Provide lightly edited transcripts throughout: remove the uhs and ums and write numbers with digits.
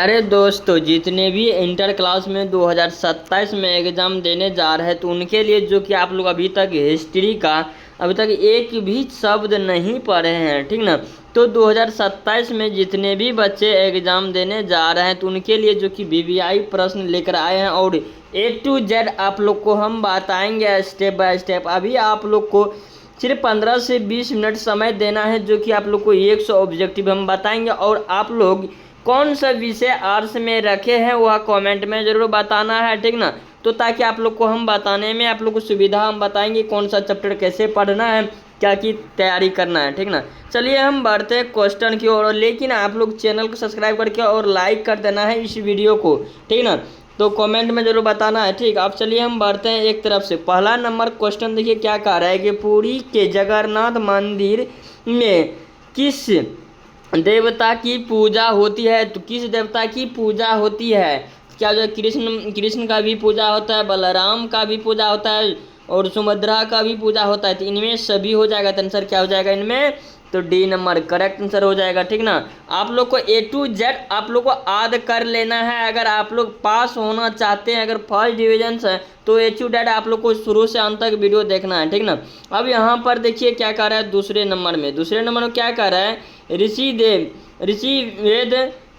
अरे दोस्तों, जितने भी इंटर क्लास में 2027 में एग्ज़ाम देने जा रहे हैं तो उनके लिए जो कि आप लोग अभी तक हिस्ट्री का अभी तक एक भी शब्द नहीं पढ़े हैं, ठीक ना। तो 2027 में जितने भी बच्चे एग्ज़ाम देने जा रहे हैं तो उनके लिए जो कि वीवीआई प्रश्न लेकर आए हैं और A to Z आप लोग को हम बताएंगे स्टेप बाय स्टेप। अभी आप लोग को सिर्फ 15 से 20 मिनट समय देना है, जो कि आप लोग को 100 ऑब्जेक्टिव हम बताएंगे और आप लोग कौन सा विषय आर्ट्स में रखे हैं वह कमेंट में ज़रूर बताना है, ठीक ना। तो ताकि आप लोग को हम बताने में आप लोग को सुविधा हम बताएंगे कौन सा चैप्टर कैसे पढ़ना है, क्या की तैयारी करना है, ठीक ना। चलिए हम बढ़ते हैं क्वेश्चन की ओर, लेकिन आप लोग चैनल को सब्सक्राइब करके और लाइक कर देना है इस वीडियो को, ठीक ना। तो कमेंट में जरूर बताना है, ठीक। अब चलिए हम बढ़ते हैं एक तरफ से। पहला नंबर क्वेश्चन देखिए क्या कह रहा है कि पुरी के जगन्नाथ मंदिर में किस देवता की पूजा होती है। तो किस देवता की पूजा होती है? क्या जो कृष्ण का भी पूजा होता है, बलराम का भी पूजा होता है और सुभद्रा का भी पूजा होता है। तो इनमें सभी हो जाएगा। तो आंसर क्या हो जाएगा इनमें? तो डी नंबर करेक्ट आंसर हो जाएगा, ठीक ना। आप लोग को A to Z आप लोग को याद कर लेना है। अगर आप लोग पास होना चाहते हैं, अगर फर्स्ट डिवीजन है तो A to Z आप लोग को शुरू से अंत तक वीडियो देखना है, ठीक ना। अब यहाँ पर देखिए क्या कह रहा है दूसरे नंबर में क्या कह रहा है,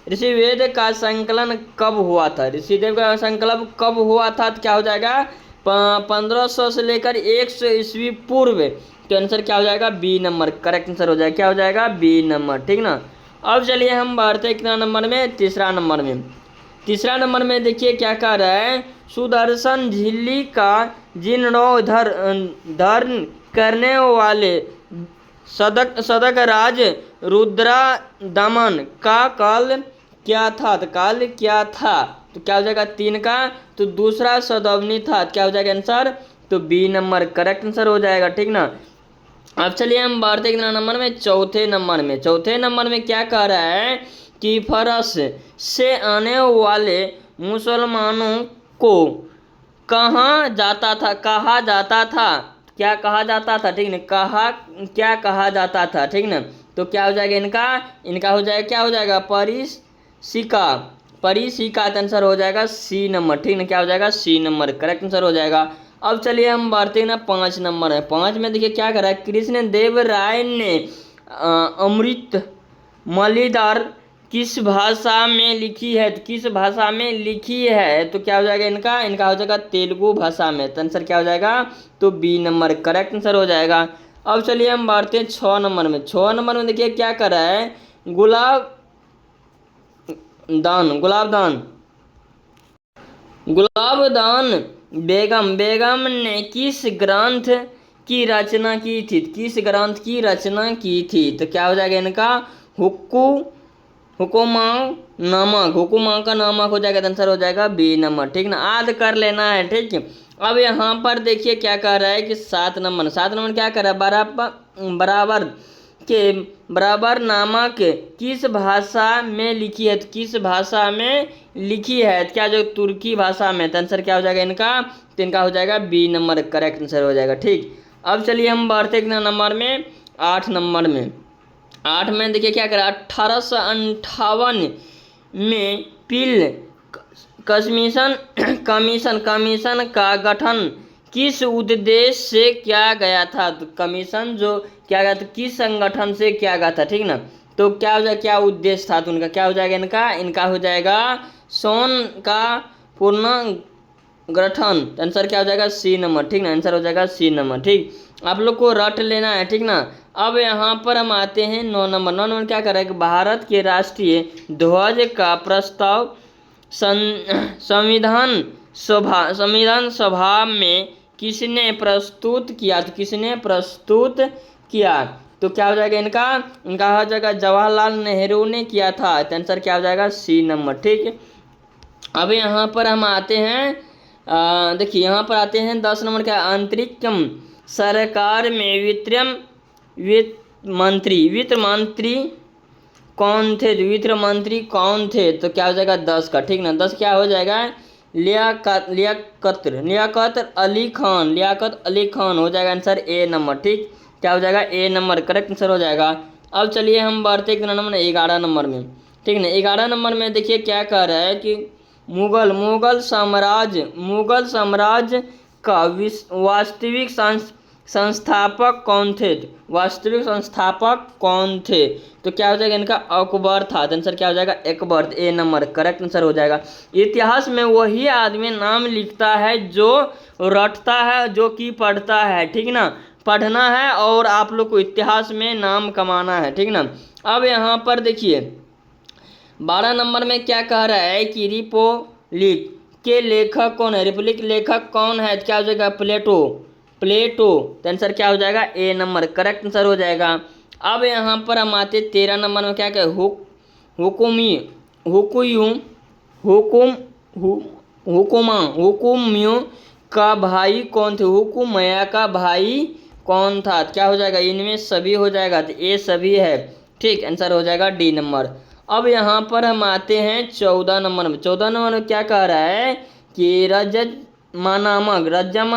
ऋषिवेद का संकलन कब हुआ था? ऋषिदेव का संकलन कब हुआ था? तो क्या हो जाएगा 1500 से लेकर 100 ईस्वी पूर्व। तो आंसर क्या हो जाएगा? बी नंबर करेक्ट आंसर हो जाएगा। क्या हो जाएगा? बी नंबर, ठीक ना। अब चलिए हम बढ़ते हैं कितना नंबर में? तीसरा नंबर में देखिए क्या कह रहा है, सुदर्शन झिल्ली का जीर्णोद्धार धारण करने वाले सदक राज रुद्रा दमन का काल क्या था? तो काल क्या था? तो क्या हो जाएगा 3 का? तो दूसरा सदवनी था। क्या हो जाएगा आंसर? तो बी नंबर करेक्ट आंसर हो जाएगा, ठीक ना। अब चलिए हम बढ़ते कितना नंबर में? चौथे नंबर में क्या कह रहा है कि फरस से आने वाले मुसलमानों को कहा जाता था? क्या कहा जाता था, ठीक ना। क्या कहा जाता था, ठीक ना। तो क्या हो जाएगा इनका हो जाएगा, क्या हो जाएगा? परिसिका आंसर हो जाएगा सी नंबर, ठीक ना। क्या हो जाएगा? सी नंबर करेक्ट आंसर हो जाएगा। अब चलिए हम बढ़ते हैं ना 5 नंबर है। 5 में देखिए क्या कर रहा है, कृष्ण देव राय ने अमृत मलिदार किस भाषा में लिखी है? तो किस भाषा में लिखी है? तो क्या हो जाएगा इनका हो जाएगा तेलुगु भाषा में। तो आंसर क्या हो जाएगा? तो बी नंबर करेक्ट आंसर हो जाएगा। अब चलिए हम बढ़ते हैं 6 नंबर में। 6 नंबर में देखिए क्या कर रहा है, गुलाबदान बेगम ने किस ग्रंथ की रचना की थी? तो क्या हो जाएगा इनका? हुकुमा का नामक हो जाएगा। आंसर हो जाएगा बी नंबर, ठीक ना। याद कर लेना है, ठीक है। अब यहाँ पर देखिए क्या कह रहा है कि 7 नंबर क्या कर रहा है, बराबर नामक किस भाषा में लिखी है? तो किस भाषा में लिखी है? क्या जो तुर्की भाषा में। तो आंसर क्या हो जाएगा तो इनका हो जाएगा बी नंबर करेक्ट आंसर हो जाएगा, ठीक। अब चलिए हम बढ़ते कितना नंबर में? 8 नंबर में। 8 में देखिए क्या करा, 1858 में पिल कमीशन का गठन किस उद्देश्य से किया गया था? तो कमीशन जो किया गया था किस संगठन से किया गया था, ठीक ना। तो क्या हो जाएगा, क्या उद्देश्य था? तो उनका क्या हो जाएगा इनका हो जाएगा सोन का पूर्ण गठन। आंसर क्या हो जाएगा? सी नंबर, ठीक ना। आंसर हो जाएगा सी नंबर, ठीक। आप लोग को रट लेना है, ठीक ना। अब यहाँ पर हम आते हैं 9 नंबर क्या कर रहा है कि भारत के राष्ट्रीय ध्वज का प्रस्ताव संविधान सभा में किसने प्रस्तुत किया? तो किसने प्रस्तुत किया? तो क्या हो जाएगा इनका हो जाएगा जवाहरलाल नेहरू ने किया था। तो आंसर क्या हो जाएगा? सी नंबर, ठीक। अब यहाँ पर हम आते हैं देखिए यहाँ पर आते हैं 10 नंबर का, आंतरिक सरकार में वित्त मंत्री कौन थे? तो क्या हो जाएगा 10 का, ठीक ना। 10 क्या हो जाएगा? लियाकत अली खान हो जाएगा आंसर ए नंबर, ठीक। क्या हो जाएगा? ए नंबर करेक्ट आंसर हो जाएगा। अब चलिए हम बढ़ते कितना नंबर? 11 नंबर में। ठीक है ना। 11 नंबर में देखिए क्या कह रहा है कि मुगल साम्राज्य का वास्तविक संस्थापक कौन थे? वास्तविक संस्थापक कौन थे? तो क्या हो जाएगा इनका? अकबर था। तो आंसर क्या हो जाएगा? अकबर। ए नंबर करेक्ट आंसर हो जाएगा। इतिहास में वही आदमी नाम लिखता है जो रटता है, जो कि पढ़ता है, ठीक ना। पढ़ना है और आप लोग को इतिहास में नाम कमाना है, ठीक ना। अब यहाँ पर देखिए 12 नंबर में क्या कह रहा है कि रिपब्लिक के लेखक कौन है? रिपब्लिक लेखक कौन है? क्या हो जाएगा? प्लेटो। तो आंसर क्या हो जाएगा? ए नंबर करेक्ट आंसर हो जाएगा। अब यहाँ पर हम आते 13 नंबर में क्या कहे? हुकुमियों का भाई कौन थे? हुकुमया का भाई कौन था? क्या हो जाएगा? इनमें सभी हो जाएगा, तो ए सभी है, ठीक। आंसर हो जाएगा डी नंबर। अब यहाँ पर हम आते हैं 14 नंबर में। 14 नंबर में क्या कह रहा है कि रजमा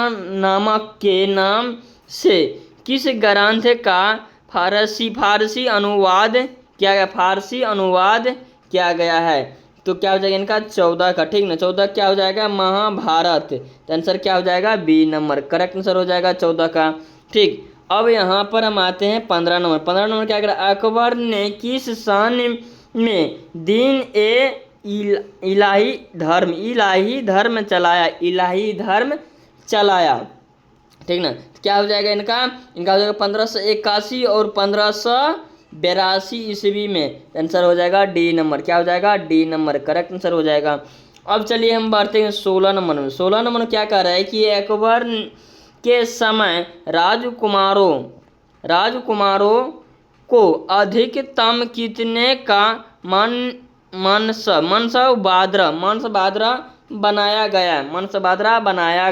नामक के नाम से किस ग्रंथ का फारसी अनुवाद किया गया? फारसी अनुवाद किया गया है। तो क्या हो जाएगा इनका? 14 का, ठीक ना। 14 क्या हो जाएगा? महाभारत। तो आंसर क्या हो जाएगा? बी नंबर करेक्ट आंसर हो जाएगा 14 का, ठीक। अब यहाँ पर हम आते हैं 15 नंबर। 15 नंबर क्या करा? अकबर ने किस सन में दीन ए इलाही धर्म चलाया? ठीक ना। क्या हो जाएगा इनका? इनका हो जाएगा 1581 और 1582 ईस्वी में। आंसर हो जाएगा डी नंबर। क्या हो जाएगा? डी नंबर करेक्ट आंसर हो जाएगा। अब चलिए हम बढ़ते हैं 16 नंबर में। 16 नंबर में क्या कह रहा है कि अकबर के समय राजकुमारों को अधिकतम कितने का मनसबादरा बनाया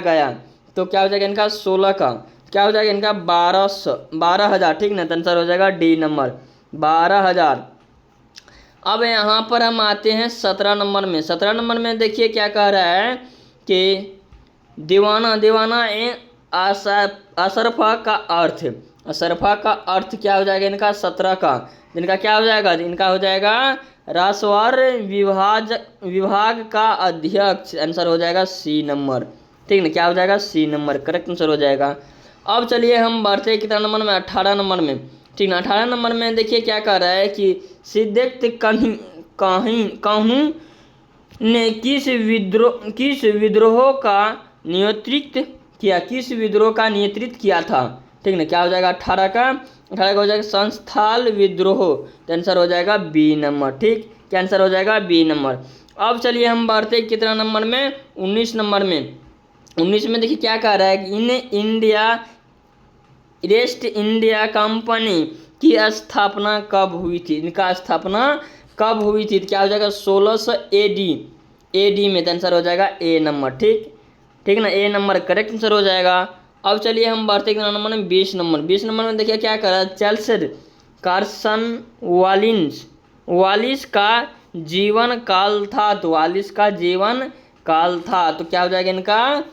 गया? तो क्या हो जाएगा इनका? 16 का। क्या हो जाएगा इनका? 12,000, ठीक ना। तो आंसर हो जाएगा डी नंबर 12,000। अब यहाँ पर हम आते हैं 17 नंबर में। 17 नंबर में देखिए क्या कह रहा है कि दीवाना ए अशरफा का अर्थ क्या हो जाएगा इनका? 17 का। इनका क्या हो जाएगा? इनका हो जाएगा राजस्व विभाग का अध्यक्ष। आंसर हो जाएगा सी नंबर, ठीक ना। क्या हो जाएगा? सी नंबर करेक्ट आंसर हो जाएगा। अब चलिए हम बढ़ते हैं कितना नंबर में? 18 नंबर में, ठीक ना। 18 नंबर में देखिए क्या कह रहा है कि सिद्दीक़ काहू ने किस विद्रोह का नेतृत्व किया था? ठीक ना। क्या हो जाएगा? 18 का हो जाएगा संस्थाल विद्रोह। तो आंसर हो जाएगा बी नंबर, ठीक। क्या आंसर हो जाएगा? B number. अब चलिए हम बढ़ते कितना नंबर में? 19 नंबर में। 19 में देखिए क्या कह रहा है कि ईस्ट इंडिया कंपनी की स्थापना कब हुई थी? इनका स्थापना कब हुई थी? तो क्या हो जाएगा? 1600 एडी में। तो आंसर हो जाएगा ए नंबर, ठीक ना। ए नंबर करेक्ट आंसर हो जाएगा। अब चलिए हम बढ़ते कितना नंबर में? 20 नंबर। 20 नंबर में देखिए क्या कर रहा है? चार्ल्स कार्सन वालिस का जीवन काल था। तो वालिस का जीवन काल था। तो क्या हो जाएगा इनका?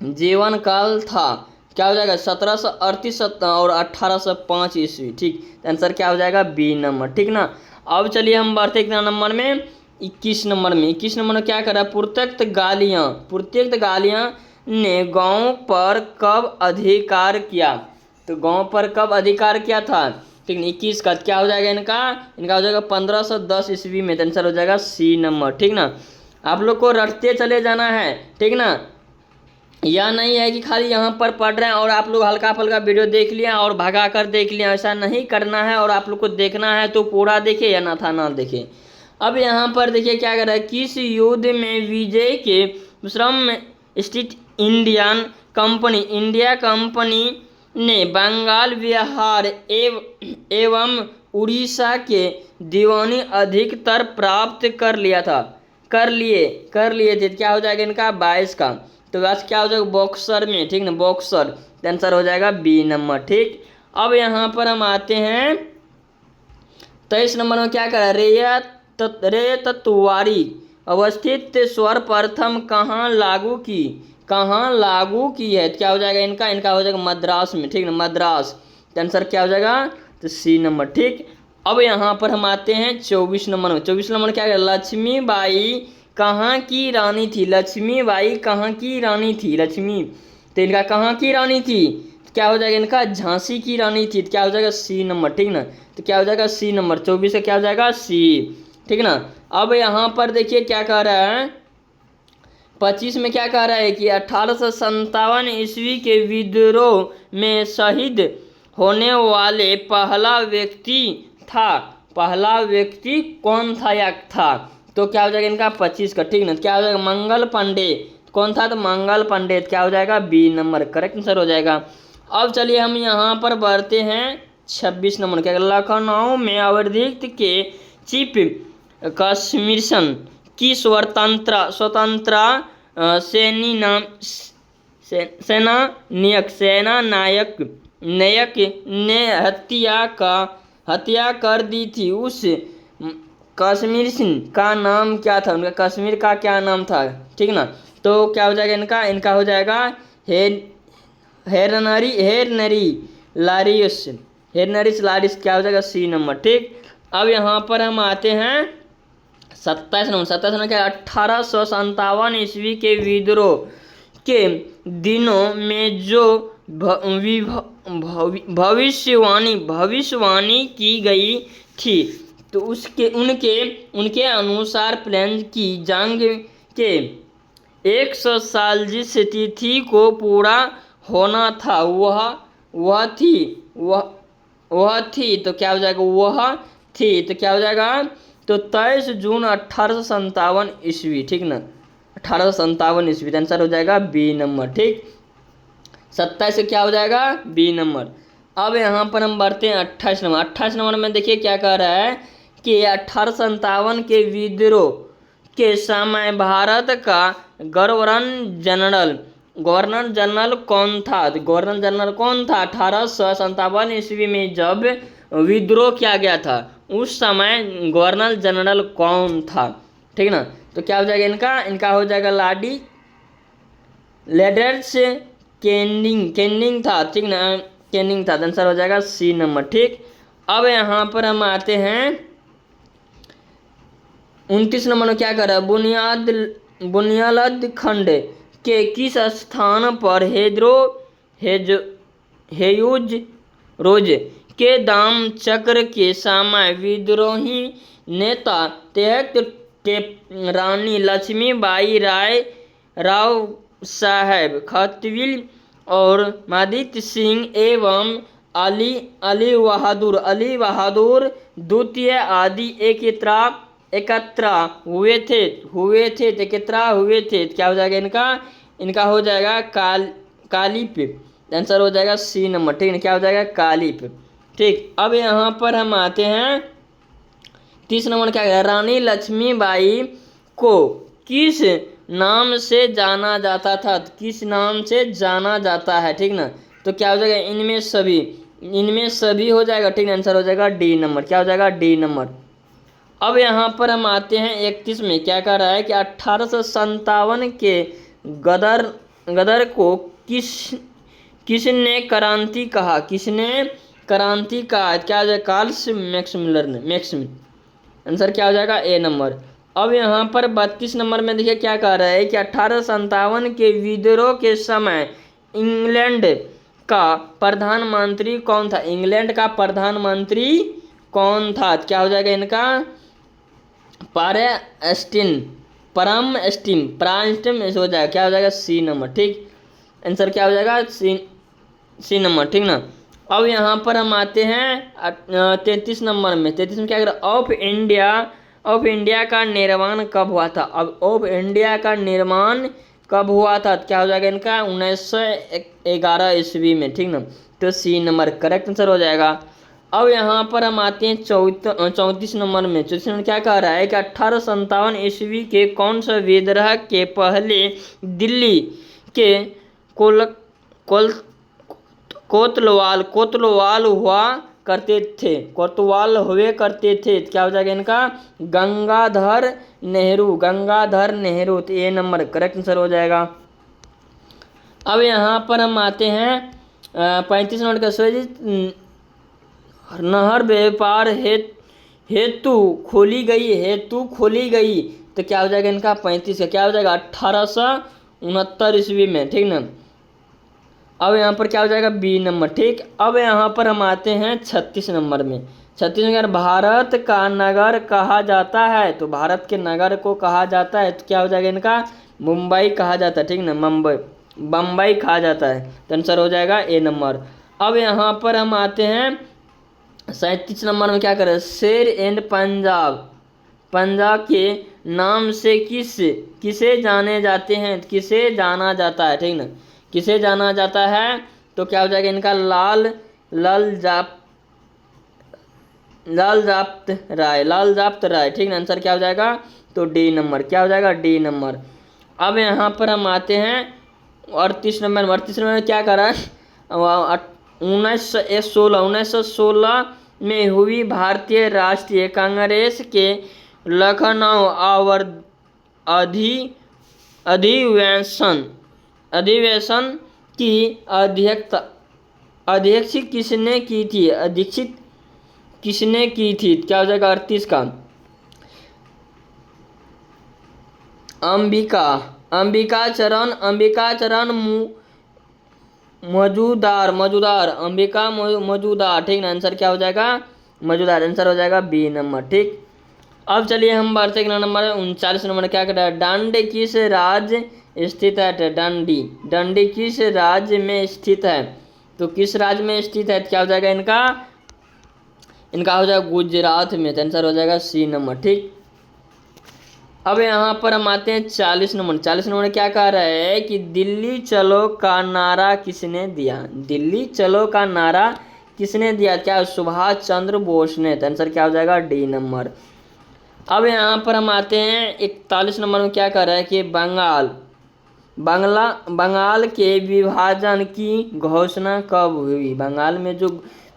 जीवन काल था। क्या हो जाएगा? 1738 और 1805 ईस्वी, ठीक। आंसर क्या हो जाएगा? बी नंबर, ठीक ना। अब चलिए हम बढ़ते कितना नंबर में? 21 नंबर में। 21 नंबर में क्या करा? पुर्तगालियां ने गांव पर कब अधिकार किया? तो गांव पर कब अधिकार किया था? ठीक है। 21 का क्या हो जाएगा इनका? इनका हो जाएगा 1510 ईस्वी में। आंसर हो जाएगा सी नंबर, ठीक ना। आप लोग को रटते चले जाना है, ठीक ना। यह नहीं है कि खाली यहाँ पर पढ़ रहे हैं और आप लोग हल्का फुल्का वीडियो देख लिया और भगा कर देख लिया। ऐसा नहीं करना है। और आप लोग को देखना है तो पूरा देखे या ना देखे। अब यहाँ पर देखिए क्या कर रहा है? किस युद्ध में विजय के श्रम स्टेट इंडिया कंपनी ने बंगाल, बिहार एवं उड़ीसा के दीवानी अधिकतर प्राप्त कर लिए थे? क्या हो जाएगा इनका? 22 का। तो बस क्या हो जाएगा? बॉक्सर में, ठीक ना। बॉक्सर। आंसर हो जाएगा बी नंबर, ठीक। अब यहाँ पर हम आते हैं 23 नंबर में। क्या करा? रेतत्वारी अवस्थित सर्वप्रथम कहाँ लागू की है? क्या हो जाएगा इनका? इनका हो जाएगा मद्रास में, ठीक ना। मद्रास। आंसर क्या हो जाएगा? तो सी नंबर, ठीक। अब यहाँ पर हम आते हैं 24 नंबर में। 24 नंबर क्या है, लक्ष्मीबाई कहाँ की रानी थी। लक्ष्मीबाई कहाँ की रानी थी, लक्ष्मी, तो इनका कहाँ की रानी थी, तो क्या हो जाएगा इनका, झांसी की रानी थी। तो क्या हो जाएगा सी नंबर, ठीक ना, तो क्या हो जाएगा सी नंबर, 24 का क्या हो जाएगा सी, ठीक ना। अब यहाँ पर देखिए क्या कह रहा है, 25 में क्या कह रहा है कि 1857 ईस्वी के विद्रोह में शहीद होने वाले पहला व्यक्ति था। पहला व्यक्ति कौन था या था, तो क्या हो जाएगा इनका 25 का, ठीक ना, क्या हो जाएगा मंगल पांडे। कौन था, तो मंगल पांडे, क्या हो जाएगा बी नंबर, करेक्ट आंसर हो जाएगा। अब चलिए हम यहाँ पर बढ़ते हैं 26 नंबर, क्या, लखनऊ में अवधिक के चीफ कश्मीरसन की स्वतंत्रता सेनी नाम सेना नायक ने हत्या कर दी थी। उस कश्मीर सिंह का नाम क्या था, उनका कश्मीर का क्या नाम था, ठीक ना, तो क्या हो जाएगा इनका, इनका हो जाएगा हेरनरी लारिस, क्या हो जाएगा सी नंबर, ठीक। अब यहाँ पर हम आते हैं 27 नंबर। 27 नंबर क्या, 1857 ईस्वी के विद्रोह के दिनों में जो भविष्यवाणी की गई थी, तो उनके अनुसार प्लेन्स की जंग के 100 साल जिस तिथि को पूरा होना था वह थी, तो क्या हो जाएगा, वह थी, तो क्या हो जाएगा, तो 23 जून 1857 ईस्वी, ठीक ना, 1857 ईस्वी, आंसर हो जाएगा बी नंबर, ठीक। 27 से क्या हो जाएगा बी नंबर। अब यहाँ पर हम बढ़ते हैं 28 नंबर। 28 नंबर में देखिए क्या कह रहा है कि 1857 के विद्रोह के समय भारत का गवर्नर जनरल कौन था, तो गवर्नर जनरल कौन था 1857 ईस्वी में जब विद्रोह किया गया था, उस समय गवर्नर जनरल कौन था, ठीक ना, तो क्या हो जाएगा इनका हो जाएगा लॉर्ड्स कैनिंग था, ठीक ना, कैनिंग था, आंसर हो जाएगा सी नंबर, ठीक। अब यहाँ पर हम आते हैं 29 नंबर में क्या कर रहा है, बुनियादखंड के किस स्थान पर हेयूज रोज के दाम चक्र के समय विद्रोही नेता रानी लक्ष्मीबाई राव साहेब खतविल और मादित्य सिंह एवं अली बहादुर द्वितीय आदि एकत्र हुए थे, तो कितना हुए थे, क्या हो जाएगा इनका हो जाएगा कालिप, आंसर हो जाएगा सी नंबर, ठीक है, क्या हो जाएगा कालिप, ठीक। अब यहाँ पर हम आते हैं 30 नंबर, क्या है, रानी लक्ष्मीबाई को किस नाम से जाना जाता था, किस नाम से जाना जाता है, ठीक ना, तो क्या हो जाएगा इनमें सभी हो जाएगा, ठीक, आंसर हो जाएगा डी नंबर, क्या हो जाएगा डी नंबर। अब यहाँ पर हम आते हैं 31 में, क्या कह रहा है कि 1857 के गदर को किसने क्रांति कहा, क्या हो जाएगा, कार्ल मैक्समिलर, आंसर क्या हो जाएगा ए नंबर। अब यहाँ पर 32 नंबर में देखिए क्या कह रहा है कि 1857 के विद्रोह के समय इंग्लैंड का प्रधानमंत्री कौन था, इंग्लैंड का प्रधानमंत्री कौन था, क्या हो जाएगा इनका प्राइम हो जाएगा, क्या हो जाएगा सी नंबर, ठीक, आंसर क्या हो जाएगा सी नंबर, ठीक ना। अब यहाँ पर हम आते हैं 33 नंबर में। 33 में क्या कर रहा है, ऑफ इंडिया का निर्माण कब हुआ था, अब ऑफ इंडिया का निर्माण कब हुआ था, क्या हो जाएगा इनका 1911 ईस्वी में, ठीक ना, तो सी नंबर करेक्ट आंसर हो जाएगा। अब यहाँ पर हम आते हैं 34 नंबर में। 34 नंबर क्या कह रहा है कि 1857 ईस्वी के कौन सा विद्रोह के पहले दिल्ली के कोतवाल हुआ करते थे, क्या हो जाएगा इनका गंगाधर नेहरू, तो ए नंबर करेक्ट आंसर हो जाएगा। अब यहाँ पर हम आते हैं 35 नंबर का नहर व्यापार हेतु खोली गई तो क्या हो जाएगा इनका 35 का क्या हो जाएगा 1869 ईस्वी में, ठीक ना। अब यहाँ पर क्या हो जाएगा बी नंबर, ठीक। अब यहाँ पर हम आते हैं 36 नंबर में। 36 नंबर, भारत का नगर कहा जाता है, तो भारत के नगर को कहा जाता है तो क्या हो जाएगा इनका मुंबई कहा जाता है, ठीक ना, बम्बई कहा जाता है, तो आंसर हो जाएगा ए नंबर। अब यहाँ पर हम आते हैं 37 नंबर में, क्या करें, शेर एंड पंजाब के नाम से किसे जाने जाते हैं, किसे जाना जाता है, ठीक ना, किसे जाना जाता है, तो क्या हो जाएगा इनका लाल जाप्त राय, ठीक ना, आंसर क्या हो जाएगा तो डी नंबर, क्या हो जाएगा डी नंबर। अब यहाँ पर हम आते हैं 38 नंबर में क्या करा है 1916 में हुई भारतीय राष्ट्रीय कांग्रेस के लखनऊ अधिवेशन की अध्यक्षता किसने की थी, क्या हो जाएगा 38 का अंबिका चरण मौजूदार, ठीक ना, आंसर क्या हो जाएगा मौजूदार, आंसर हो जाएगा बी नंबर, ठीक। अब चलिए हम बढ़ते हैं नंबर 39 नंबर, क्या कहता है, डांडी किस राज्य स्थित है, डांडी किस राज्य में स्थित है, तो किस राज्य में स्थित है, क्या हो जाएगा इनका हो जाएगा गुजरात में, तो आंसर हो जाएगा सी नंबर, ठीक। अब यहाँ पर हम आते हैं 40 नंबर में, क्या कह रहा है कि दिल्ली चलो का नारा किसने दिया, क्या सुभाष चंद्र बोस ने, तो आंसर क्या हो जाएगा डी नंबर। अब यहाँ पर हम आते हैं 41 नंबर में, क्या कह रहा है कि बंगाल के विभाजन की घोषणा कब हुई, बंगाल में जो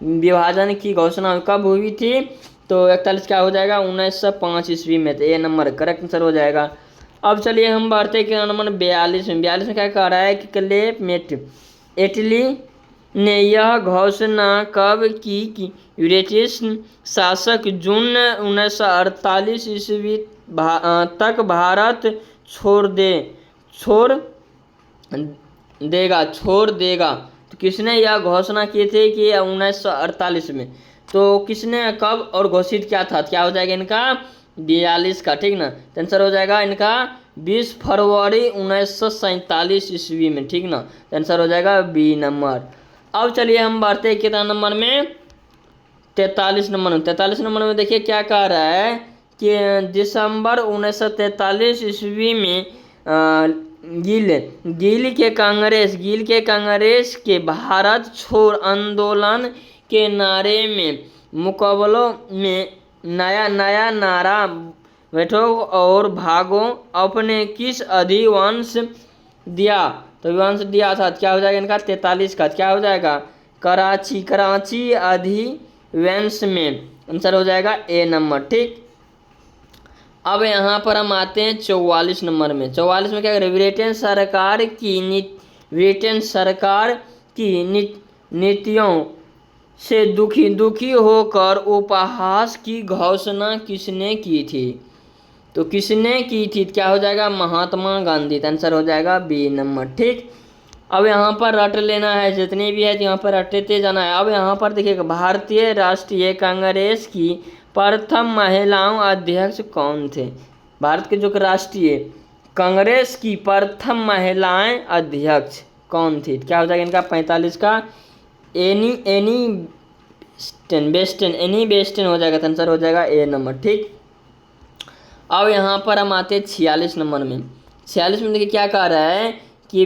विभाजन की घोषणा कब हुई थी, तो 41 क्या हो जाएगा 1905 ईस्वी में, तो ए नंबर करेक्ट आंसर हो जाएगा। अब चलिए हम बढ़ते हैं नंबर 42 में क्या कह रहा है कि क्लेमेंट इटली ने यह घोषणा कब की कि ब्रिटिश शासक जून 1948 ईस्वी तक भारत छोड़ देगा, तो किसने यह घोषणा की थी कि 1948 में, तो किसने कब और घोषित किया था, क्या हो जाएगा इनका 42 का, ठीक ना, तो आंसर हो जाएगा इनका 20 फरवरी 1947 ईस्वी में, ठीक ना, तो आंसर हो जाएगा बी नंबर। अब चलिए हम बढ़ते हैं कितना नंबर में 43 नंबर में देखिए क्या कह रहा है कि दिसंबर 1943 ईस्वी में गिल के कांग्रेस के भारत छोड़ आंदोलन के नारे में मुकाबलों में नया नारा बैठो और भागो आपने किस अधिवंश दिया, तो अधिवंश दिया था, क्या हो जाएगा इनका 43 का, क्या हो जाएगा कराची अधिवंश में, आंसर हो जाएगा ए नंबर, ठीक। अब यहाँ पर हम आते हैं 44 नंबर में। 44 में क्या करें, ब्रिटेन सरकार की नीतियों से दुखी होकर उपहास की घोषणा किसने की थी, तो किसने की थी, क्या हो जाएगा महात्मा गांधी, तो आंसर हो जाएगा बी नंबर, ठीक। अब यहाँ पर रट लेना है, जितने भी है यहाँ पर रटते जाना है। अब यहाँ पर देखिएगा भारतीय राष्ट्रीय कांग्रेस की प्रथम महिलाओं अध्यक्ष कौन थे, भारत के जो राष्ट्रीय कांग्रेस की प्रथम महिलाएं अध्यक्ष कौन थी, क्या हो जाएगा इनका 45 का एनी बेस्टन हो जाएगा, तो आंसर हो जाएगा ए नंबर, ठीक। अब यहाँ पर हम आते हैं 46 नंबर में। 46 में देखिए क्या कह रहा है कि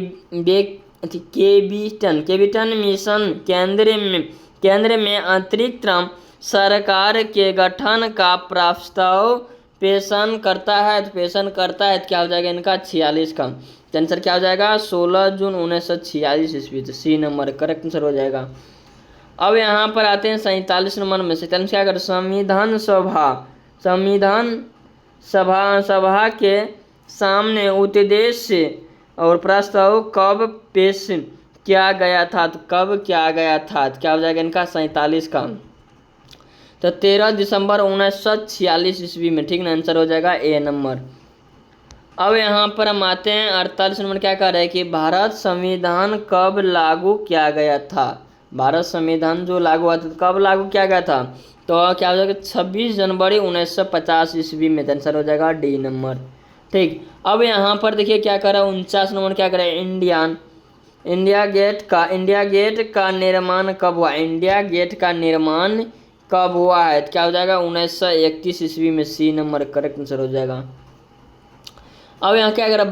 कैबिनेट मिशन केंद्र में अतिरिक्त सरकार के गठन का प्रस्ताव पेशन करता है, तो क्या हो जाएगा इनका 46 का, आंसर क्या हो जाएगा 16 जून 1946 ईस्वी, तो सी नंबर करेक्ट आंसर हो जाएगा। अब यहाँ पर आते हैं 47 नंबर में। 47 क्या कर, संविधान सभा के सामने उद्देश्य और प्रस्ताव कब किया गया था, तो क्या हो जाएगा इनका 47 का, तो 13 दिसंबर 1946 ईस्वी में, ठीक ना, आंसर हो जाएगा ए नंबर। अब यहाँ पर हम आते हैं 48 नंबर, क्या कह रहे हैं कि भारत संविधान कब लागू किया गया था। भारत संविधान जो लागू हुआ था कब लागू किया गया था, तो क्या हो जाएगा 26 जनवरी 1950 ईस्वी में, आंसर हो जाएगा डी नंबर। ठीक, अब यहाँ पर देखिए क्या कर रहा है 49 नंबर, क्या कर रहा है इंडिया गेट का निर्माण कब हुआ। इंडिया गेट का निर्माण कब हुआ है, तो क्या हो जाएगा 1931 ईस्वी में, सी नंबर करेक्ट आंसर हो जाएगा। अब यहाँ क्या करा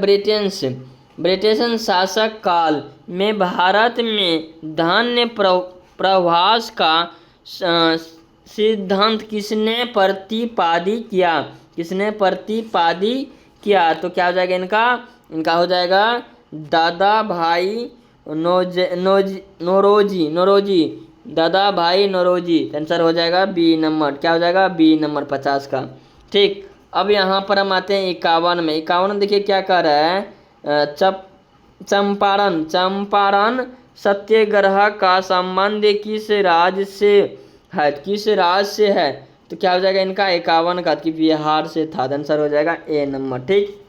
ब्रिटिश शासक काल में भारत में धान्य प्रवास का सिद्धांत किसने प्रतिपादित किया, तो क्या हो जाएगा इनका हो जाएगा दादा भाई नौरोजी, दादा भाई नौरोजी, आंसर हो जाएगा बी नंबर, क्या हो जाएगा बी नंबर 50 का। ठीक, अब यहाँ पर हम आते हैं 51 में। 51 देखिए क्या कह रहा है चंपारण सत्याग्रह का संबंध किस राज्य से है, तो क्या हो जाएगा इनका 51 का कि बिहार से था, आंसर हो जाएगा ए नंबर। ठीक,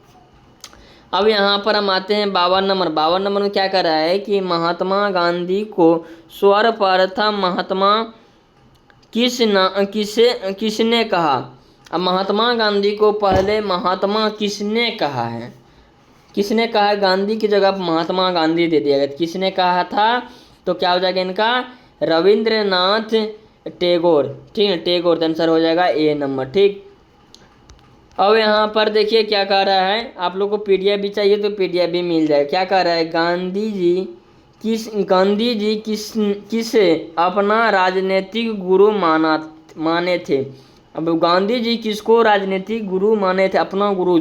अब यहाँ पर हम आते हैं 52 नंबर। 52 नंबर में क्या कर रहा है कि महात्मा गांधी को सर्वप्रथम महात्मा किसने कहा। अब महात्मा गांधी को पहले महात्मा किसने कहा है, गांधी की जगह पर महात्मा गांधी दे दिया गया, किसने कहा था, तो क्या हो जाएगा इनका रविंद्रनाथ टैगोर, ठीक है, टैगोर, आंसर हो जाएगा ए नंबर। ठीक, अब यहाँ पर देखिए क्या कह रहा है, आप लोग को पीडीएफ भी चाहिए तो पीडीएफ भी मिल जाएगा। क्या कह रहा है गांधी जी किसे अपना राजनीतिक गुरु माने थे। अब गांधी जी किसको राजनीतिक गुरु माने थे, अपना गुरु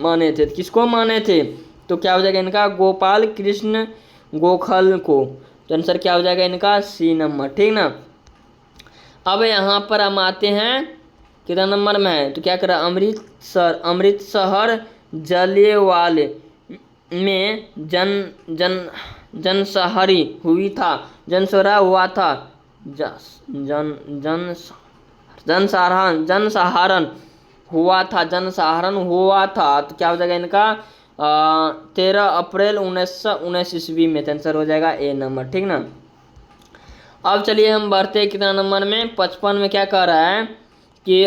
माने थे, किसको माने थे, तो क्या हो जाएगा इनका गोपाल कृष्ण गोखले को, तो आंसर क्या हो जाएगा इनका सी नंबर। ठीक ना, अब यहाँ पर हम आते हैं कितना नंबर में है, तो क्या करा अमृतसर जलियांवाला में जनसहरी हुई था, जनसहरा हुआ था, जनसहरण हुआ था, तो क्या हो जाएगा इनका 13 अप्रैल 1919 ईस्वी में, आंसर हो जाएगा ए नंबर। ठीक ना, अब चलिए हम बढ़ते हैं कितना नंबर में 55 में। क्या कह रहा है कि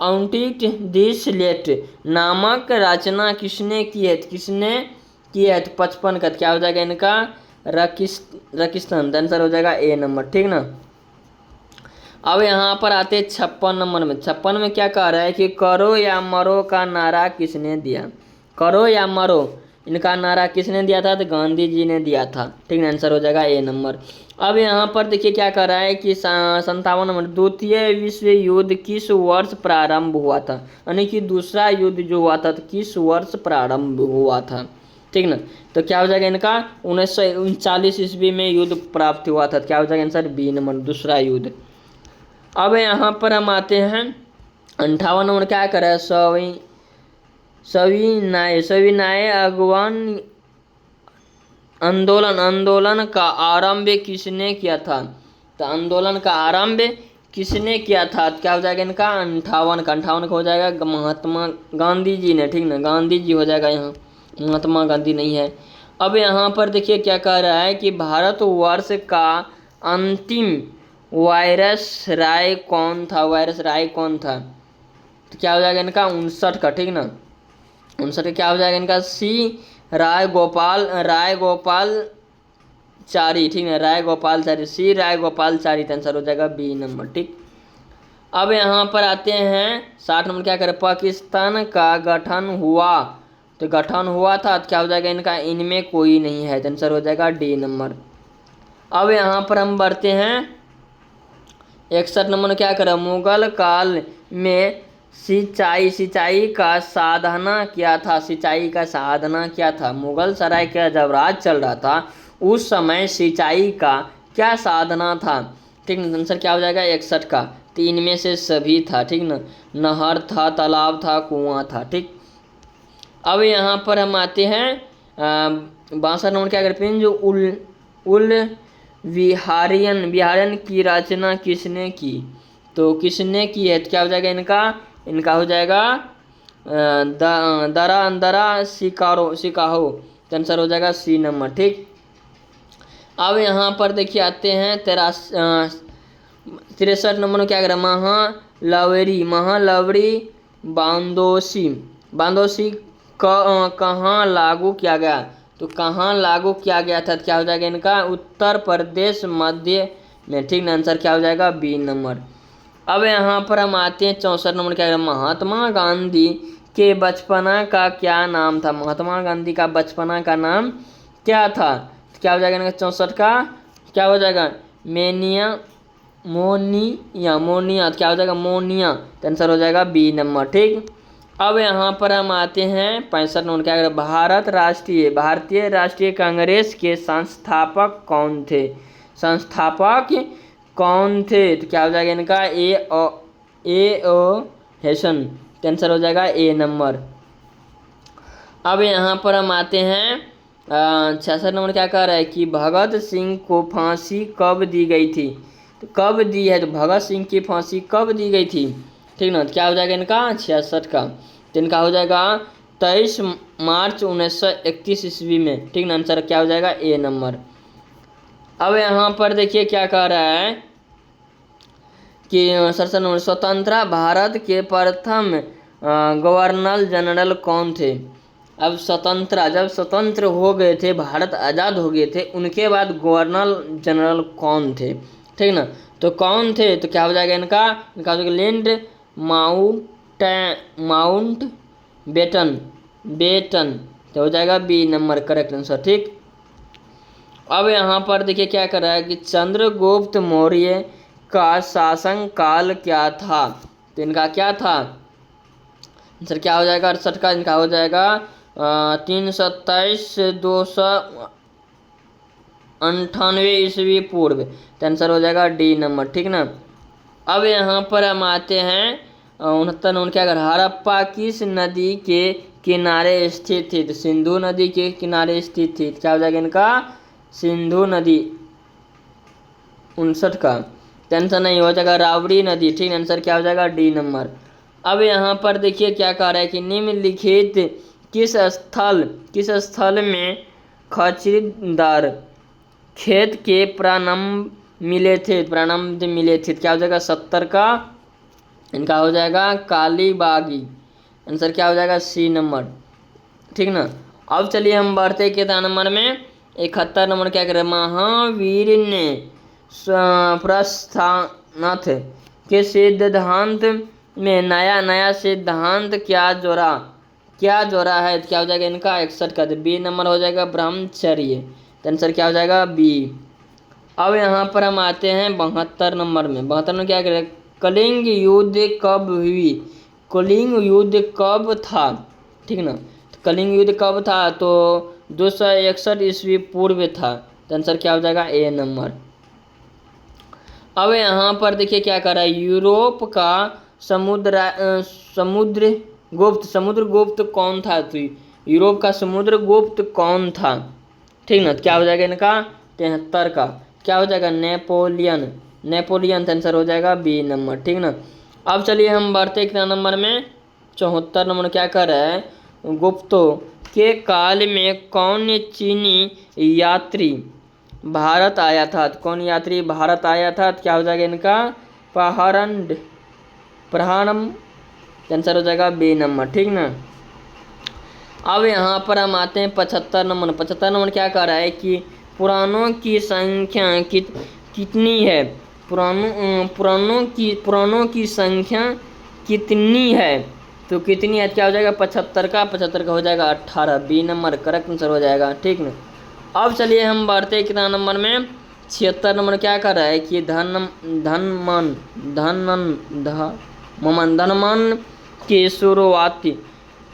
आउटिट दिस लेट नामक रचना किसने की है, तो 55 का क्या हो जाएगा इनका रकिस्तान, आंसर हो जाएगा ए नंबर। ठीक ना, अब यहाँ पर आते हैं 56 नंबर में। 56 में क्या कह रहा है कि करो या मरो का नारा किसने दिया, करो या मरो इनका नारा किसने दिया था, तो गांधी जी ने दिया था। ठीक है, आंसर हो जाएगा ए नंबर। अब यहाँ पर देखिए क्या कर रहा है कि 57 नंबर द्वितीय विश्व युद्ध किस वर्ष प्रारंभ हुआ था, यानी कि दूसरा युद्ध जो हुआ था तो किस वर्ष प्रारंभ हुआ था। ठीक ना, तो क्या हो जाएगा इनका 1939 ईस्वी में युद्ध प्राप्त हुआ था, तो क्या हो जाएगा आंसर बी नंबर दूसरा युद्ध। अब यहाँ पर हम आते हैं 58 नंबर। क्या कर रहा है सविनय अगवान आंदोलन का आरंभ किसने किया था, तो आंदोलन का आरंभ किसने किया था, तो क्या हो जाएगा इनका 58 का हो जाएगा महात्मा गांधी जी ने। ठीक ना, गांधी जी हो जाएगा, यहाँ महात्मा गांधी नहीं है। अब यहाँ पर देखिए क्या कह रहा है कि भारतवर्ष का अंतिम वायरस राय कौन था, तो क्या हो जाएगा इनका 59 का। ठीक ना, 59 का क्या हो जाएगा इनका सी राय गोपाल चारी। ठीक है, राय गोपाल चारी, सी राय गोपाल चारी, आंसर हो जाएगा बी नंबर। ठीक, अब यहाँ पर आते हैं 60 नंबर। क्या करें पाकिस्तान का गठन हुआ, तो गठन हुआ था, तो क्या हो जाएगा इनका इनमें कोई नहीं है, आंसर हो जाएगा डी नंबर। अब यहाँ पर हम बढ़ते हैं 61 नंबर। क्या करें मुगल काल में सिंचाई का साधना क्या था, मुगल सराय का जब राज चल रहा था उस समय सिंचाई का क्या साधना था। ठीक ना, आंसर क्या हो जाएगा 61 का, तो इनमें से सभी था। ठीक ना, नहर था, तालाब था, कुआं था। ठीक, अब यहाँ पर हम आते हैं 62 नंबर। क्या करते हैं जो उल विहारियन की रचना किसने की, तो किसने की है, तो क्या हो जाएगा इनका, इनका हो जाएगा दरा अंदरा शिकारो शिकाहो, तो आंसर हो जाएगा सी नंबर। ठीक, अब यहाँ पर देखिए आते हैं 63 नंबर में क्या करें, महालवरी बांदोसी, बांदोसी कहाँ लागू किया गया, तो कहाँ लागू किया गया था, क्या हो जाएगा इनका, उत्तर प्रदेश मध्य में। ठीक ना, आंसर क्या हो जाएगा बी नंबर। अब यहाँ पर हम आते हैं 64 नंबर क्या, महात्मा गांधी के बचपना का क्या नाम था, महात्मा गांधी का बचपना का नाम क्या था, क्या हो जाएगा इनका 64 का, क्या हो जाएगा मेनिया मोनिया, मोनिया क्या हो जाएगा मोनिया, तो आंसर हो जाएगा बी नंबर। ठीक, अब यहाँ पर हम आते हैं 65 नंबर क्या, भारतीय राष्ट्रीय कांग्रेस के संस्थापक कौन थे, संस्थापक कौन थे, तो क्या हो जाएगा इनका ए ओ हैसन, तो आंसर हो जाएगा ए नंबर। अब यहाँ पर हम आते हैं 66 नंबर क्या कह रहा है कि भगत सिंह को फांसी कब दी गई थी, तो कब दी है, तो भगत सिंह की फांसी कब दी गई थी। ठीक ना, तो क्या हो जाएगा इनका 66 का, तो इनका हो जाएगा 23 मार्च 1931 ईस्वी में। ठीक ना, आंसर क्या हो जाएगा ए नंबर। अब यहाँ पर देखिए क्या कह रहा है कि 67 नंबर स्वतंत्र भारत के प्रथम गवर्नर जनरल कौन थे। अब जब स्वतंत्र हो गए थे, भारत आज़ाद हो गए थे, उनके बाद गवर्नर जनरल कौन थे। ठीक ना, तो कौन थे, तो क्या हो जाएगा इनका, इनका हो जाएगा लैंड माउंट बेटन, तो हो जाएगा बी नंबर करेक्ट आंसर। ठीक, अब यहाँ पर देखिए क्या कर रहा है कि चंद्रगुप्त मौर्य का शासन काल क्या था, तो इनका क्या था, आंसर क्या हो जाएगा 68 का, इनका हो जाएगा 327 से 298 ईस्वी पूर्व, तो आंसर हो जाएगा डी नंबर। ठीक ना, अब यहाँ पर हम आते हैं 69 नंबर क्या कर, हड़प्पा किस नदी के किनारे स्थित थी, तो सिंधु नदी के किनारे स्थित थी, क्या हो जाएगा इनका सिंधु नदी। 59 का टेंशन नहीं हो जाएगा राबड़ी नदी। ठीक, आंसर क्या हो जाएगा डी नंबर। अब यहाँ पर देखिए क्या कह रहा है कि निम्नलिखित किस स्थल में खचीदार खेत के प्रारंभ मिले थे, क्या हो जाएगा 70 का, इनका हो जाएगा कालीबागी, आंसर क्या हो जाएगा सी नंबर। ठीक ना, अब चलिए हम बढ़ते कितना नंबर में 71 नंबर क्या करें, महावीर ने प्रस्थानाथ के सिद्धांत में नया सिद्धांत क्या जोड़ा है, क्या हो जाएगा इनका 61 का, बी नंबर हो जाएगा ब्रह्मचर्य, आंसर क्या हो जाएगा बी। अब यहाँ पर हम आते हैं 72 नंबर में, 72 में क्या करें, कलिंग युद्ध कब हुई, कलिंग युद्ध कब था। ठीक ना, तो कलिंग युद्ध कब था, तो 261 ईस्वी पूर्व था, तो आंसर क्या हो जाएगा ए नंबर। अब यहाँ पर देखिए क्या कर रहा है, यूरोप का समुद्रगुप्त कौन था, तो यूरोप का समुद्रगुप्त कौन था। ठीक ना, तो क्या हो जाएगा इनका 73 का, क्या हो जाएगा नेपोलियन, आंसर हो जाएगा बी नंबर। ठीक ना, अब चलिए हम बढ़ते कितना नंबर में 74 नंबर क्या कर रहा है, गुप्तों के काल में कौन चीनी यात्री भारत आया था, तो कौन यात्री भारत आया था, तो क्या हो जाएगा इनका प्रहानम, आंसर हो जाएगा बी नंबर। ठीक ना, अब यहाँ पर हम आते हैं 75 नंबर। 75 नंबर क्या कह रहा है कि पुराणों की संख्या कितनी है, पुराणों की संख्या कितनी है, तो कितनी है, क्या हो जाएगा 75 का, 75 का हो जाएगा 18, बी नंबर करेक्ट आंसर हो जाएगा। ठीक ना, अब चलिए हम बढ़ते हैं कितना नंबर में 76 नंबर क्या कर रहा है कि धनमन की शुरुआत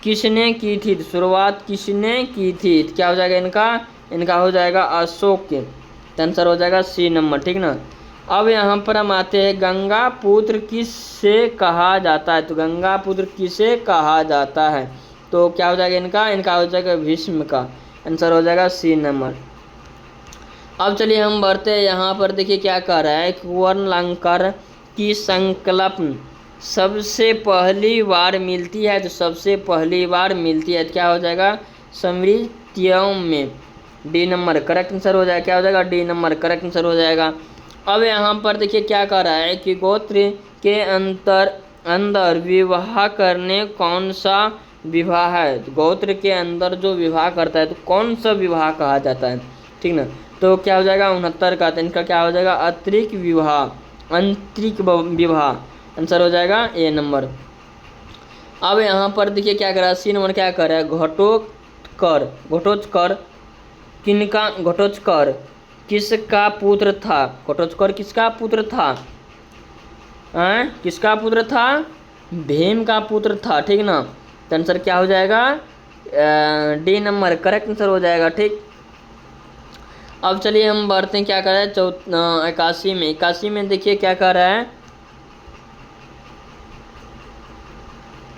किसने की थी, शुरुआत किसने की थी, क्या हो जाएगा इनका हो जाएगा अशोक, आंसर हो जाएगा सी नंबर। ठीक ना, अब यहाँ पर हम आते हैं गंगा पुत्र किससे कहा जाता है, तो गंगा पुत्र किसे कहा जाता है, तो क्या हो जाएगा इनका हो जाएगा भीष्म का, आंसर हो जाएगा सी नंबर। अब चलिए हम बढ़ते हैं यहाँ पर देखिए क्या कह रहा है, कुंवर की संकल्पना सबसे पहली बार मिलती है, तो सबसे पहली बार मिलती है, तो क्या हो जाएगा स्मृतियों में। डी नंबर करेक्ट आंसर हो जाएगा, क्या हो जाएगा डी नंबर करेक्ट आंसर हो जाएगा। अब यहाँ पर देखिए क्या कह रहा है कि गोत्र के अंदर विवाह करने कौन सा विवाह है, तो गोत्र के अंदर जो विवाह करता है तो कौन सा विवाह कहा जाता है, ठीक ना। तो क्या हो जाएगा 69 का, तो इनका क्या हो जाएगा अतिरिक्त विवाह, आंतरिक विवाह, आंसर हो जाएगा ए नंबर। अब यहाँ पर देखिए क्या कर रहा है, सी नंबर क्या कर रहा है, घटोत्कच किसका पुत्र था, घटोत्कच किसका पुत्र था, किसका पुत्र था, भीम का पुत्र था, ठीक ना। तो आंसर क्या हो जाएगा डी नंबर करेक्ट आंसर हो जाएगा, ठीक। अब चलिए हम बढ़ते हैं, क्या कर रहा है 81 में देखिए क्या कर रहा है,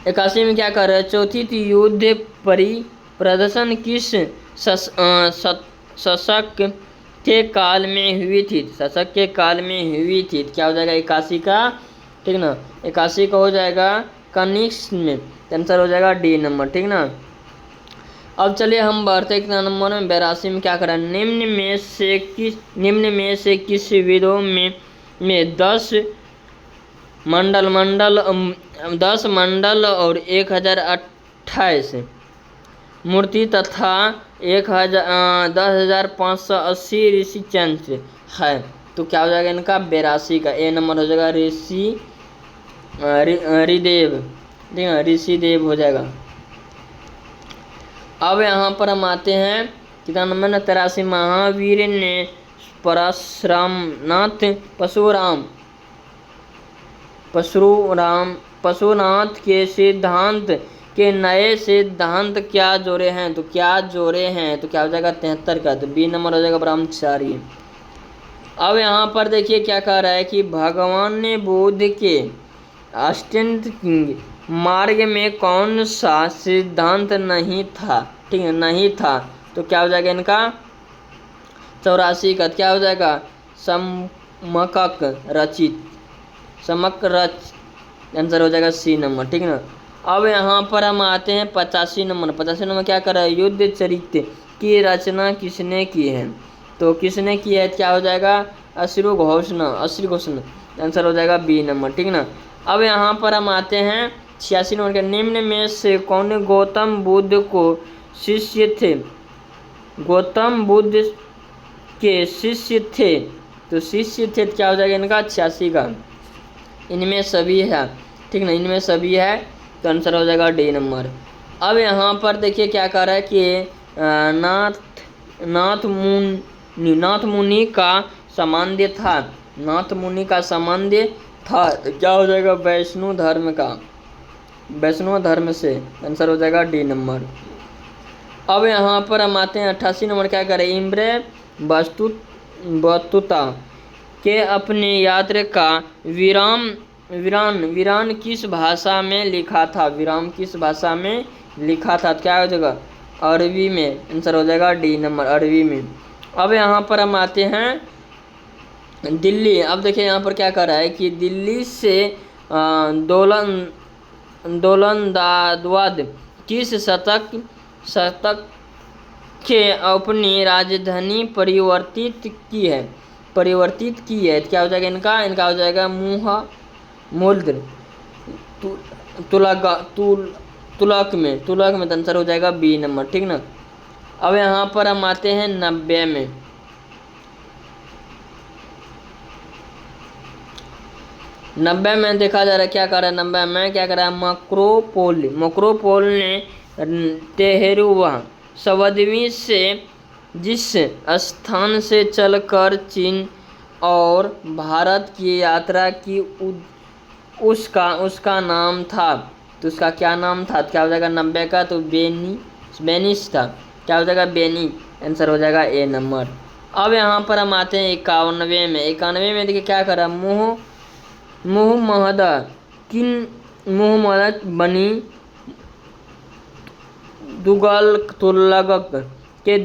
81 में क्या कर रहा है, चौथी युद्ध प्रदर्शन किस शासक के काल में हुई थी, शासक के काल में हुई थी, क्या हो जाएगा 81 का, ठीक ना। 81 का हो जाएगा कनिष्क में, आंसर हो जाएगा डी नंबर, ठीक ना। अब चलिए हम बढ़ते कितना नंबर में 82 में क्या करें, निम्न में से किस विधों में 10 मंडल और 1028 मूर्ति तथा 10,580 ऋषि चंद्र है, तो क्या हो जाएगा इनका 82 का, ए नंबर हो जाएगा ऋषिदेव, ठीक है ऋषिदेव हो जाएगा। अब यहाँ पर हम आते हैं कितना नंबर ना 83, महावीर ने पशुनाथ के सिद्धांत के नए सिद्धांत क्या जोड़े हैं, तो क्या जोड़े हैं, तो क्या हो जाएगा 73 का, तो बी नंबर हो जाएगा ब्रह्मचारी। अब यहाँ पर देखिए क्या कह रहा है कि भगवान ने बुद्ध के अष्टांग मार्ग में कौन सा सिद्धांत नहीं था, ठीक है नहीं था, तो क्या हो जाएगा इनका 84 का, क्या हो जाएगा समक रच, आंसर हो जाएगा सी नंबर, ठीक है ना। अब यहाँ पर हम आते हैं 85 नंबर क्या कर रहा है, युद्ध चरित्र की रचना किसने की है, तो किसने की है, क्या हो जाएगा अश्रु घोषणा, आंसर हो जाएगा बी नंबर, ठीक ना। अब यहाँ पर हम आते हैं 86 नंबर के, निम्न में से कौन गौतम बुद्ध को शिष्य थे, गौतम बुद्ध के शिष्य थे, तो शिष्य थे क्या हो जाएगा इनका 86 का, इनमें सभी है, ठीक ना इनमें सभी है, तो आंसर हो जाएगा डी नंबर। अब यहाँ पर देखिए क्या कह रहा है कि नाथ मुनि का संबंध था, नाथ मुनि का संबंध था, तो क्या हो जाएगा वैष्णव धर्म से, आंसर हो जाएगा डी नंबर। अब यहाँ पर हम आते हैं 88 नंबर क्या करें, इम्रे बस्तुता के अपने यात्रा का विरान किस भाषा में लिखा था, विराम किस भाषा में लिखा था, क्या हो जाएगा अरबी में, आंसर हो जाएगा डी नंबर अरबी में। अब यहाँ पर हम आते हैं दिल्ली। अब देखिए यहाँ पर क्या कर रहा है कि दिल्ली से दौलताबाद किस शतक के अपनी राजधानी परिवर्तित की है, क्या हो जाएगा इनका हो जाएगा मूल्य तुलक में, तो आंसर हो जाएगा बी नंबर, ठीक ना। अब यहाँ पर हम आते हैं 90 में, देखा जा रहा है क्या कर रहा है, 90 में क्या कर रहा है, मक्रोपोल ने तेहरुवा सवदवी से जिस स्थान से चलकर चीन और भारत की यात्रा की उसका नाम था, तो उसका क्या नाम था, क्या हो जाएगा 90 का, तो बेनिस था, क्या हो जाएगा बेनी, आंसर हो जाएगा ए नंबर। अब यहाँ पर हम आते हैं 91 में, देखिए क्या कर रहा है, मुहम्मद बनी तुगलक के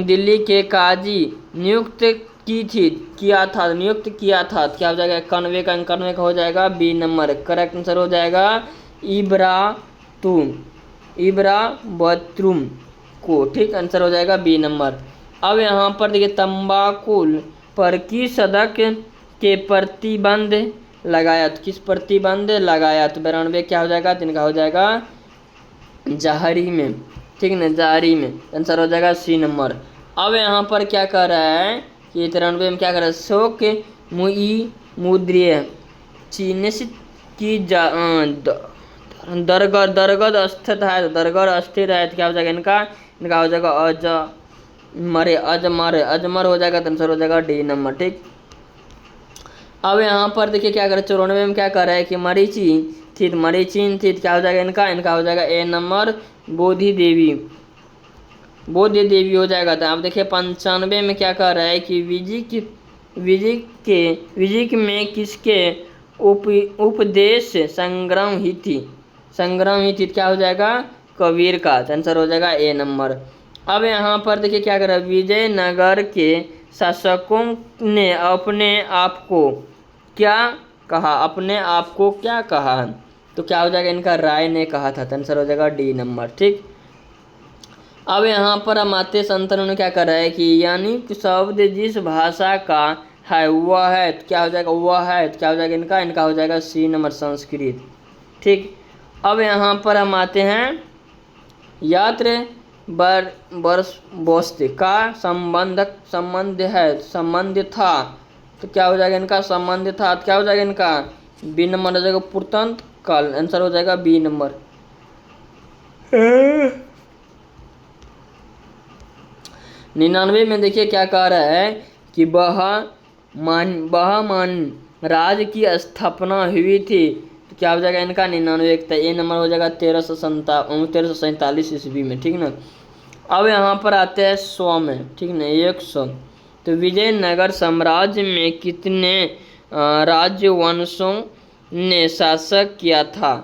दिल्ली के काजी नियुक्त की थी, किया था, नियुक्त किया था, क्या हो जाएगा, कन्वे का हो जाएगा बी नंबर। करेक्ट आंसर हो जाएगा इब्रा बत्रुम को, ठीक, आंसर हो जाएगा बी नंबर। अब यहाँ पर देखिए तंबाकुल पर किस सदक के प्रतिबंध लगाया, तो किस प्रतिबंध लगाया, तो 92 क्या हो जाएगा, तिनका हो जाएगा जहरी में, ठीक ना, जहरी में, आंसर हो जाएगा सी नंबर। अब यहाँ पर क्या कर रहा है कि 93 में क्या कर रहा है, शोक मुई मुद्रिय चीनिस की दरगद स्थित है, तो दरगद स्थित है, तो क्या हो जाएगा इनका हो जाएगा अजमर हो जाएगा, तो आंसर हो जाएगा डी नंबर, ठीक। अब यहाँ पर देखिए क्या करे 94 में क्या कर रहा है कि मरीचिन थी, क्या हो जाएगा इनका हो जाएगा ए नंबर बोधि देवी हो जाएगा। तो आप देखिए 95 में क्या कर रहा है कि विजिक में किसके उपदेश संग्राम ही थी, क्या हो जाएगा कबीर का, तो आंसर हो जाएगा ए नंबर। अब यहाँ पर देखिए क्या कर रहा है, विजयनगर के शासकों ने अपने आप को क्या कहा, तो क्या हो जाएगा इनका राय ने कहा था, तो आंसर हो जाएगा डी नंबर, ठीक। अब यहाँ पर हम आते संतन ने क्या कर रहा है कि यानी शब्द जिस भाषा का है वह है, तो क्या हो जाएगा वह है, तो क्या हो जाएगा इनका हो जाएगा सी नंबर संस्कृत, ठीक। अब यहाँ पर हम आते हैं यात्र बरस का संबंध था, तो क्या हो जाएगा इनका संबंध था, तो क्या हो जाएगा इनका बी नंबर हो जाएगा पुरतंत काल, आंसर हो जाएगा बी नंबर। 99 में देखिए क्या कह रहा है कि बहमान राज की स्थापना हुई थी, तो क्या हो जाएगा इनका 99 का ए नंबर हो जाएगा 1347 ईस्वी में, ठीक ना। अब यहाँ पर आते हैं 100 में, ठीक ना, 100, तो विजयनगर साम्राज्य में कितने राजवंशों ने शासक किया था,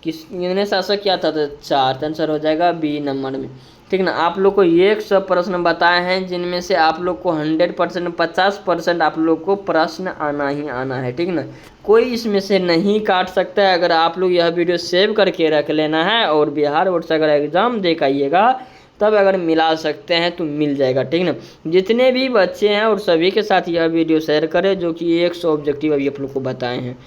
किसने शासक किया था, तो 4, आंसर हो जाएगा बी नंबर में, ठीक ना। आप लोग को 100 प्रश्न बताए हैं जिनमें से आप लोग को 100% 50% आप लोग को प्रश्न आना ही आना है, ठीक ना, कोई इसमें से नहीं काट सकता है। अगर आप लोग यह वीडियो सेव करके रख लेना है और बिहार बोर्ड से अगर एग्जाम दे के आइएगा तब अगर मिला सकते हैं तो मिल जाएगा, ठीक ना। जितने भी बच्चे हैं और सभी के साथ यह वीडियो शेयर करें जो कि 100 ऑब्जेक्टिव अभी आप लोग को बताए हैं।